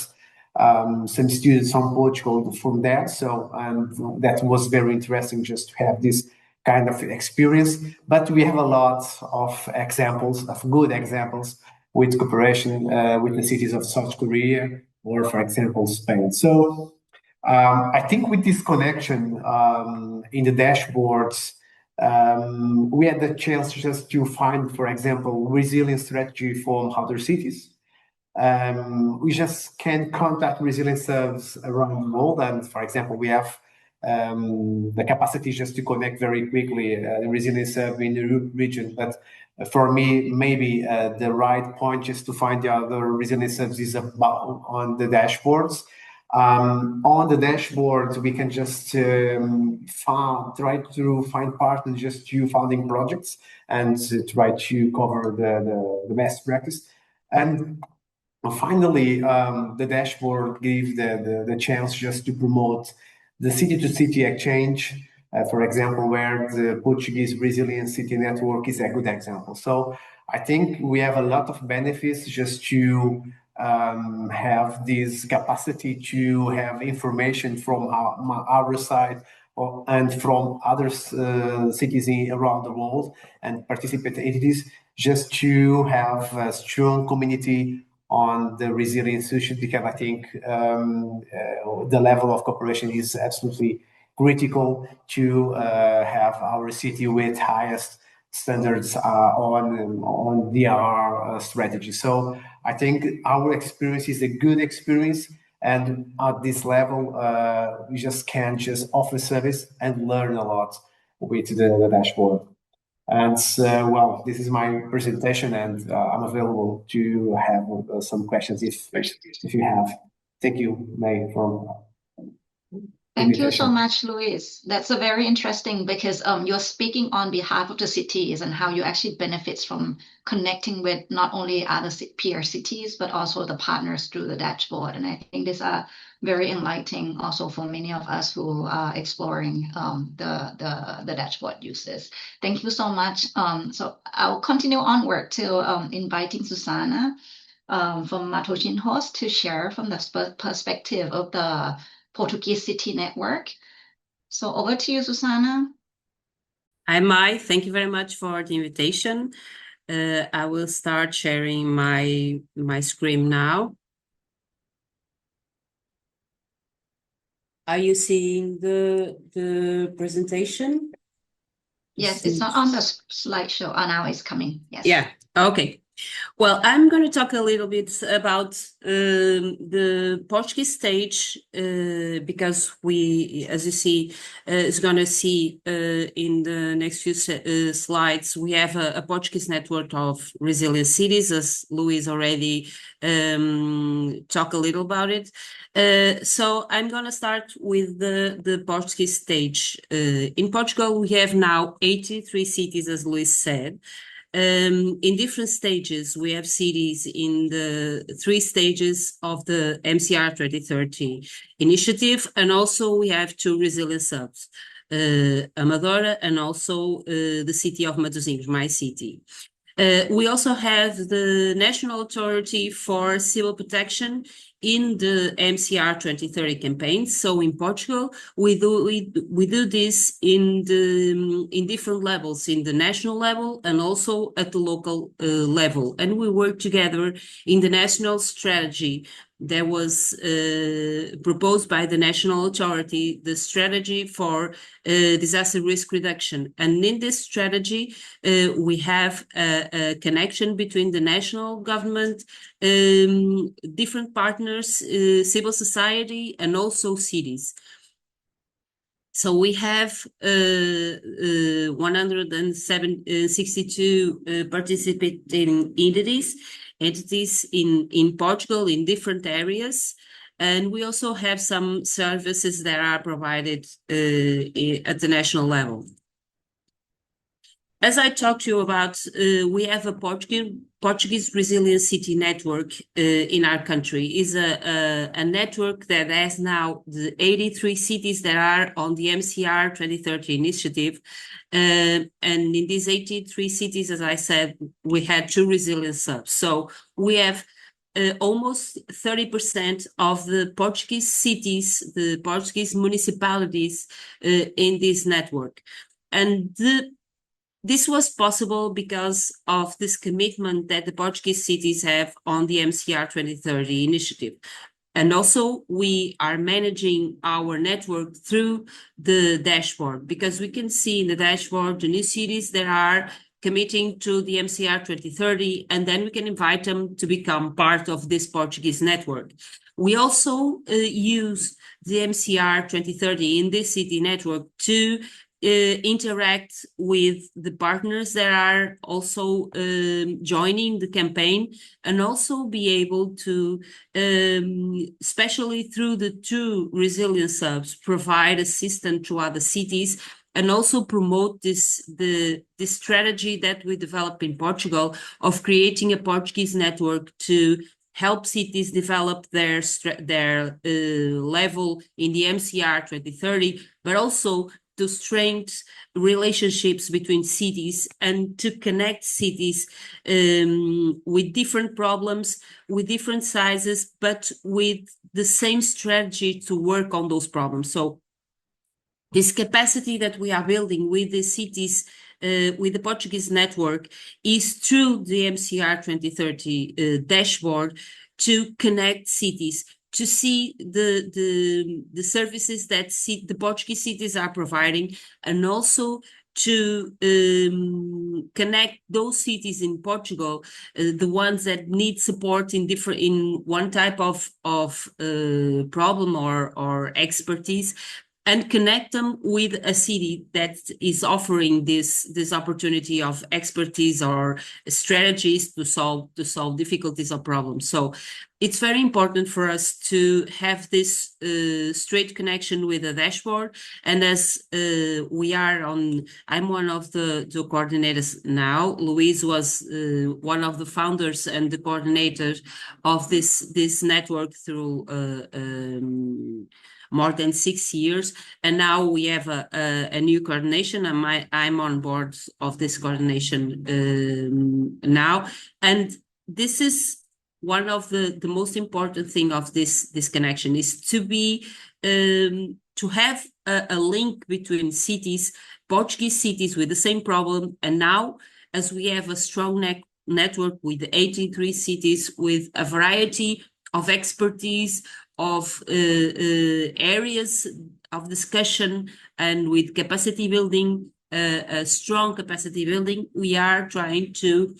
some students from Portugal from there. So, and that was very interesting just to have this kind of experience. But we have a lot of examples, of good examples, with cooperation with the cities of South Korea or, for example, Spain. So I think with this connection in the dashboards, we had the chance just to find, for example, resilience strategy from other cities. We just can contact resilience hubs around the world. And for example, we have the capacity just to connect very quickly the resilience hub in the region. But for me, maybe the right point just to find the other resilience hubs is about on the dashboards. On the dashboard, we can just try to find partners just to funding projects and try to cover the best practice. And finally, the dashboard gives the chance just to promote the city-to-city exchange, for example, where the Portuguese Resilient City Network is a good example. So I think we have a lot of benefits just to have this capacity to have information from our side and from other cities around the world and participant entities, just to have a strong community on the resilience issue, because I think the level of cooperation is absolutely critical to have our city with highest standards on DRR strategy. So I think our experience is a good experience, and at this level, we just can just offer service and learn a lot with the dashboard. And well, this is my presentation, and I'm available to have some questions if you have. Thank you, May, for Thank you so much, Luis. That's a very interesting, because you're speaking on behalf of the cities and how you actually benefits from connecting with not only other peer cities, but also the partners through the dashboard. And I think these are very enlightening also for many of us who are exploring the dashboard uses. Thank you so much. So I'll continue onward to inviting Susanna from Matochin Host to share from the perspective of the Portuguese City Network. So over to you, Susanna. Hi, Mai. Thank you very much for the invitation. I will start sharing my screen now. Are you seeing the presentation? Yes, it's not on the slideshow. Oh, now it's coming. Yes. Yeah. Okay. Well, I'm going to talk a little bit about the Portuguese stage because we, as you see, is going to see in the next few slides, we have a Portuguese network of resilient cities, as Luis already talked a little about it. So I'm going to start with the Portuguese stage. In Portugal, we have now 83 cities, as Luis said. In different stages, we have cities in the 3 stages of the MCR2030 initiative, and also we have 2 resilience hubs, Amadora and also the city of Matosinhos, my city. We also have the National Authority for Civil Protection in the MCR 2030 campaign. So in Portugal, we do this in different levels, in the national level and also at the local level. And we work together in the national strategy that was proposed by the National Authority, the strategy for disaster risk reduction. And in this strategy, we have a connection between the national government, different partners, civil society, and also cities. So we have 162 participating entities in Portugal in different areas. And we also have some services that are provided at the national level. As I talked to you about, we have a Portuguese Resilient City Network in our country. Is a network that has now the 83 cities that are on the MCR 2030 initiative. And in these 83 cities, as I said, we had 2 resilience hubs. So we have almost 30% of the Portuguese cities, the Portuguese municipalities in this network. And this was possible because of this commitment that the Portuguese cities have on the MCR 2030 initiative. And also we are managing our network through the dashboard, because we can see in the dashboard the new cities that are committing to the MCR 2030, and then we can invite them to become part of this Portuguese network. We also use the MCR 2030 in this city network to interact with the partners that are also joining the campaign, and also be able to, especially through the 2 resilience hubs, provide assistance to other cities, and also promote this strategy that we developed in Portugal of creating a Portuguese network to help cities develop their level in the MCR 2030, but also to strengthen relationships between cities and to connect cities with different problems, with different sizes, but with the same strategy to work on those problems. So this capacity that we are building with the cities, with the Portuguese network, is through the MCR 2030 dashboard to connect cities, to see the services that the Portuguese cities are providing, and also to connect those cities in Portugal, the ones that need support in one type of problem or expertise, and connect them with a city that is offering this opportunity of expertise or strategies to solve difficulties or problems. So it's very important for us to have this straight connection with the dashboard. And as I'm one of the coordinators now. Louise was one of the founders and the coordinator of this network through more than 6 years, and now we have a new coordination, and I'm on board of this coordination now. And this is one of the most important thing of this connection, is to be to have a link between cities, Portuguese cities with the same problem, and now as we have a strong network with 83 cities with a variety of expertise, of areas of discussion, and with capacity building, a strong capacity building, we are trying to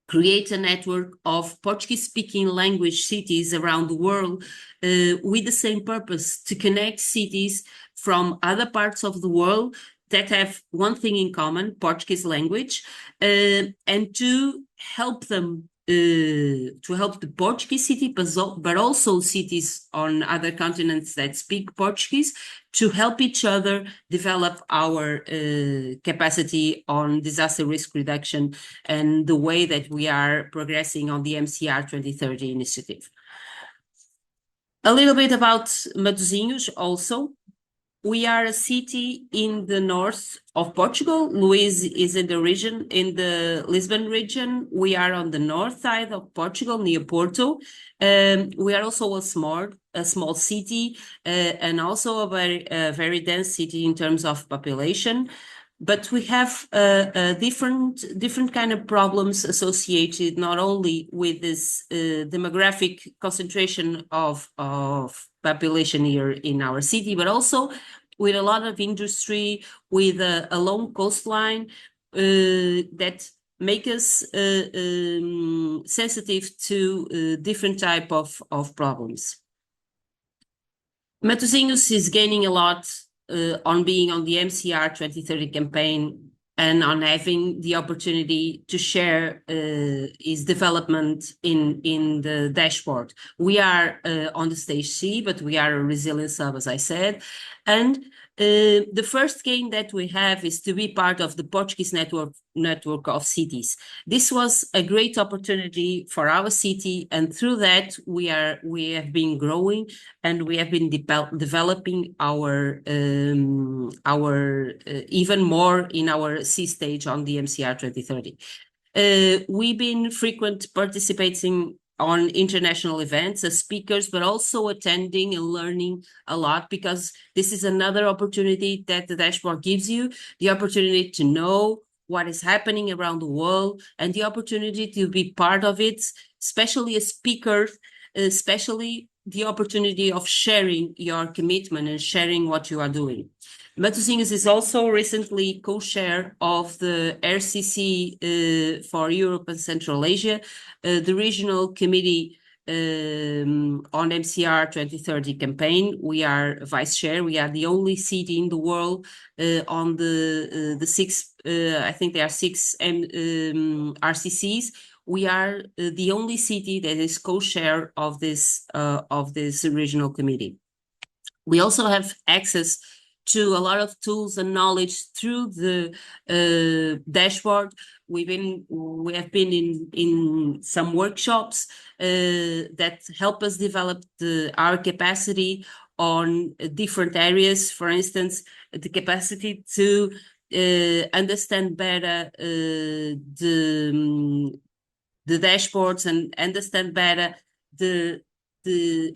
create a network of Portuguese-speaking language cities around the world with the same purpose, to connect cities from other parts of the world that have one thing in common, Portuguese language, and to help them, to help the Portuguese city, but also cities on other continents that speak Portuguese, to help each other develop our capacity on disaster risk reduction and the way that we are progressing on the MCR 2030 initiative. A little bit about Matosinhos also. We are a city in the north of Portugal. Luís is in the region, in the Lisbon region. We are on the north side of Portugal, near Porto. We are also a small city, and also a very dense city in terms of population. But we have different kind of problems associated not only with this demographic concentration of population here in our city, but also with a lot of industry, with a long coastline that make us sensitive to different type of problems. Matosinhos is gaining a lot on being on the MCR 2030 campaign, and on having the opportunity to share its development in the dashboard. We are on the stage C, but we are a resilience hub, as I said. And the first gain that we have is to be part of the Portuguese network of cities. This was a great opportunity for our city, and through that we have been growing, and we have been developing our even more in our C stage on the MCR 2030. We've been frequent participating on international events as speakers, but also attending and learning a lot, because this is another opportunity that the dashboard gives you, the opportunity to know what is happening around the world, and the opportunity to be part of it, especially as speakers especially the opportunity of sharing your commitment and sharing what you are doing. Matosinhos is also recently co-chair of the RCC for Europe and Central Asia, the regional committee on MCR 2030 campaign. We are vice chair. We are the only city in the world on the six, I think there are six RCCs. We are the only city that is co-chair of this regional committee. We also have access to a lot of tools and knowledge through the dashboard. We have been in some workshops that help us develop our capacity on different areas. For instance, the capacity to understand better the dashboards and understand better the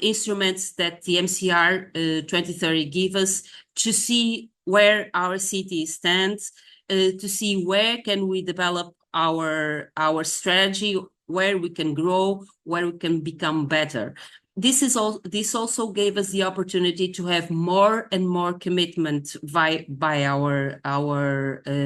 instruments that the MCR 2030 give us to see where our city stands, to see where can we develop our strategy, where we can grow, where we can become better. This also gave us the opportunity to have more and more commitment by our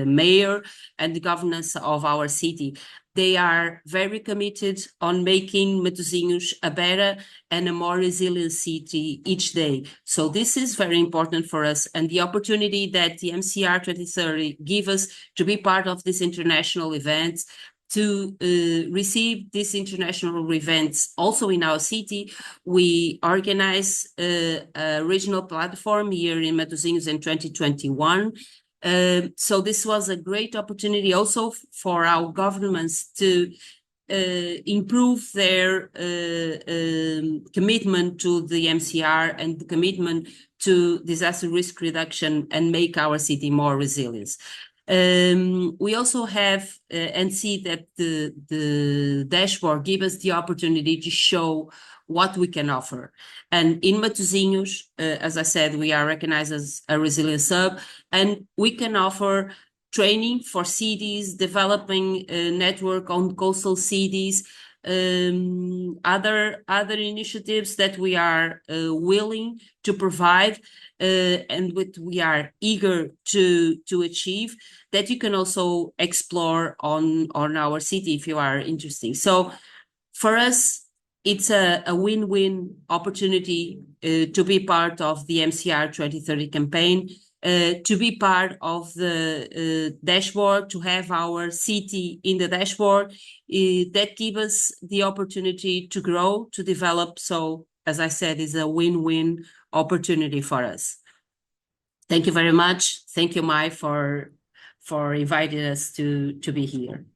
mayor and the governance of our city. They are very committed on making Matosinhos a better and a more resilient city each day. So this is very important for us, and the opportunity that the MCR 2030 give us to be part of this international events, to receive these international events also in our city. We organize a regional platform here in Matosinhos in 2021. So this was a great opportunity also for our governments to improve their commitment to the MCR and the commitment to disaster risk reduction and make our city more resilient. We also have and see that the dashboard give us the opportunity to show what we can offer. And in Matosinhos, as I said, we are recognized as a resilient hub, and we can offer training for cities, developing a network on coastal cities, other initiatives that we are willing to provide and what we are eager to achieve, that you can also explore on our city if you are interested. So for us, it's a win-win opportunity to be part of the MCR 2030 campaign, to be part of the dashboard, to have our city in the dashboard. That gives us the opportunity to grow, to develop. So, as I said, it's a win-win opportunity for us. Thank you very much. Thank you, Mai, for inviting us to be here.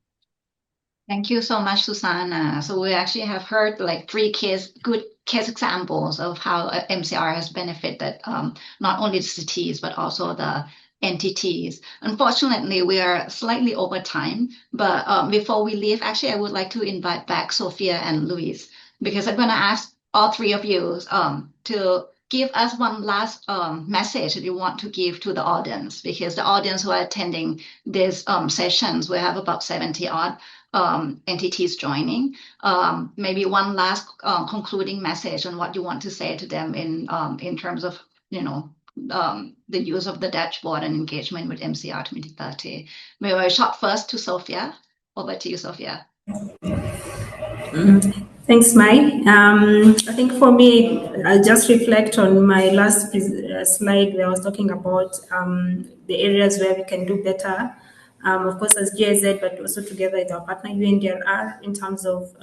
Thank you so much, Susanna. So we actually have heard like good case examples of how MCR has benefited not only the cities, but also the entities. Unfortunately, we are slightly over time, but before we leave, actually, I would like to invite back Sophia and Luis, because I'm going to ask all three of you to give us one last message that you want to give to the audience, because the audience who are attending these sessions, we have about 70 odd entities joining. Maybe one last concluding message on what you want to say to them in terms of, the use of the dashboard and engagement with MCR 2030. Maybe I shot first to Sophia. Over to you, Sophia. Thanks, Mai. I think for me, I'll just reflect on my last slide where I was talking about the areas where we can do better. Of course, as GIZ, but also together with our partner UNDRR in terms of,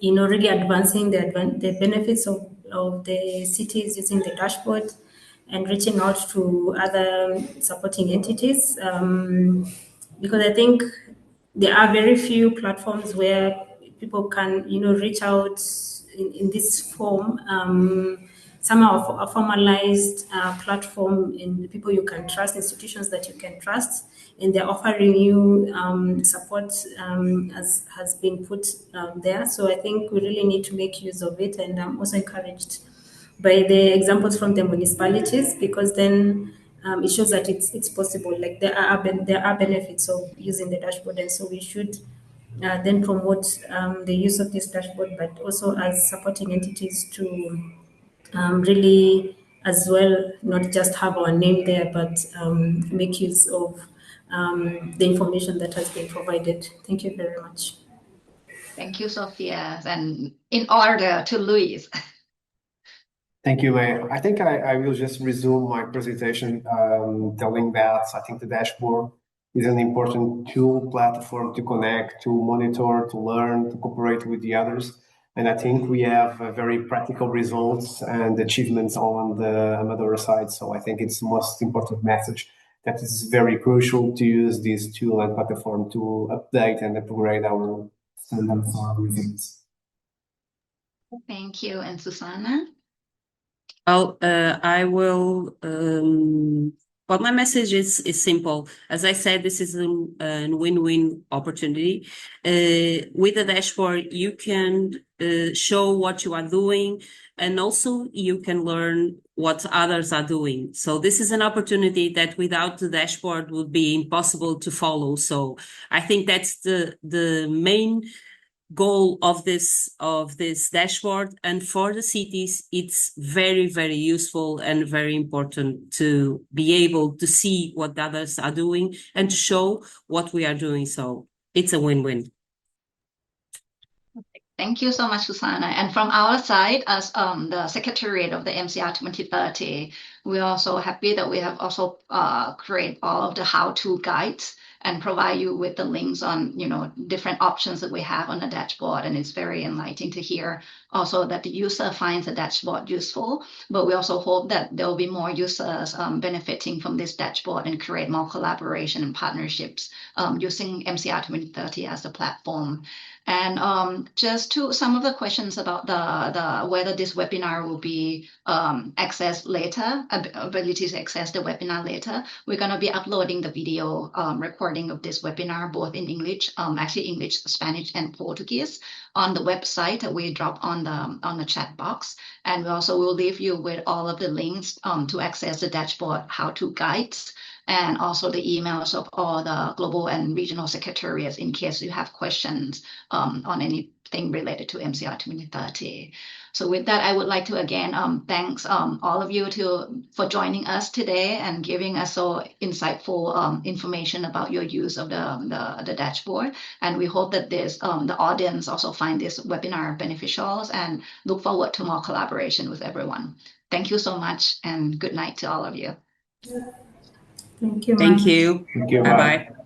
really advancing the benefits of the cities using the dashboard and reaching out to other supporting entities. Because I think there are very few platforms where people can, reach out in this form. Some are a formalized platform in people you can trust, institutions that you can trust, and they're offering you support as has been put there. So I think we really need to make use of it, and I'm also encouraged by the examples from the municipalities, because then it shows that it's possible. Like there are benefits of using the dashboard, and so we should then promote the use of this dashboard, but also as supporting entities to really as well, not just have our name there, but make use of the information that has been provided. Thank you very much. Thank you, Sophia. And in order to Luis. Thank you, May. I think I will just resume my presentation telling that I think the dashboard is an important tool platform to connect, to monitor, to learn, to cooperate with the others. And I think we have very practical results and achievements on the Amadora side. So I think it's the most important message that it's very crucial to use this tool and platform to update and upgrade our standards or results. Thank you. And Susanna? Well, I will. Well, my message is simple. As I said, this is a win-win opportunity. With the dashboard, you can show what you are doing, and also you can learn what others are doing. So this is an opportunity that without the dashboard would be impossible to follow. So I think that's the main goal of this dashboard, and for the cities it's very, very useful and very important to be able to see what the others are doing and to show what we are doing. So it's a win-win. Thank you so much, Susanna. And from our side, as the Secretariat of the MCR 2030, we're also happy that we have also created all of the how-to guides and provide you with the links on, different options that we have on the dashboard. And it's very enlightening to hear also that the user finds the dashboard useful, but we also hope that there will be more users benefiting from this dashboard and create more collaboration and partnerships using MCR 2030 as the platform. And just to some of the questions about the whether this webinar will be accessed later, ability to access the webinar later, we're going to be uploading the video recording of this webinar both in English, actually English, Spanish, and Portuguese on the website that we drop on the chat box. And we also will leave you with all of the links to access the dashboard how-to guides, and also the emails of all the global and regional secretariats in case you have questions on anything related to MCR 2030. So with that, I would like to again thanks all of you for joining us today and giving us so insightful information about your use of the dashboard. And we hope that the audience also find this webinar beneficial and look forward to more collaboration with everyone. Thank you so much, and good night to all of you. Thank you. Thank you. Thank you. Bye-bye.